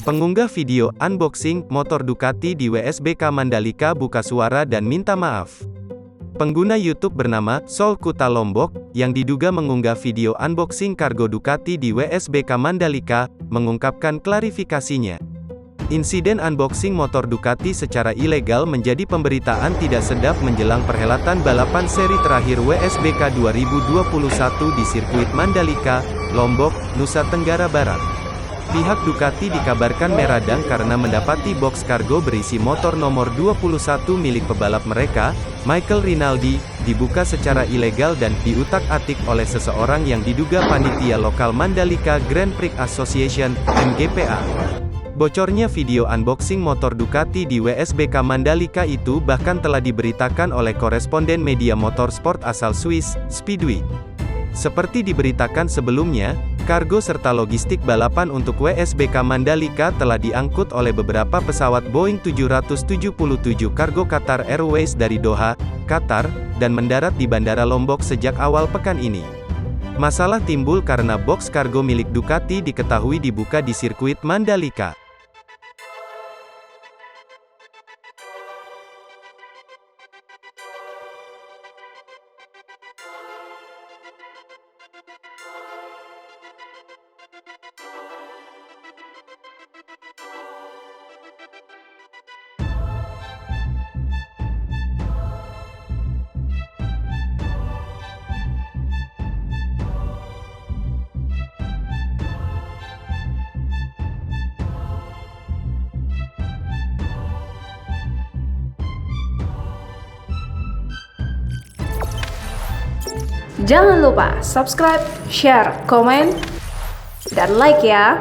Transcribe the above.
Pengunggah video unboxing motor Ducati di WSBK Mandalika buka suara dan minta maaf. Pengguna YouTube bernama Sol Kuta Lombok, yang diduga mengunggah video unboxing kargo Ducati di WSBK Mandalika, mengungkapkan klarifikasinya. Insiden unboxing motor Ducati secara ilegal menjadi pemberitaan tidak sedap menjelang perhelatan balapan seri terakhir WSBK 2021 di sirkuit Mandalika, Lombok, Nusa Tenggara Barat. Pihak Ducati dikabarkan meradang karena mendapati box kargo berisi motor nomor 21 milik pebalap mereka, Michael Rinaldi, dibuka secara ilegal dan diutak-atik oleh seseorang yang diduga panitia lokal Mandalika Grand Prix Association, MGPA. Bocornya video unboxing motor Ducati di WSBK Mandalika itu bahkan telah diberitakan oleh koresponden media motorsport asal Swiss, Speedweek. Seperti diberitakan sebelumnya, kargo serta logistik balapan untuk WSBK Mandalika telah diangkut oleh beberapa pesawat Boeing 777 kargo Qatar Airways dari Doha, Qatar, dan mendarat di Bandara Lombok sejak awal pekan ini. Masalah timbul karena box kargo milik Ducati diketahui dibuka di sirkuit Mandalika. Jangan lupa subscribe, share, komen, dan like ya.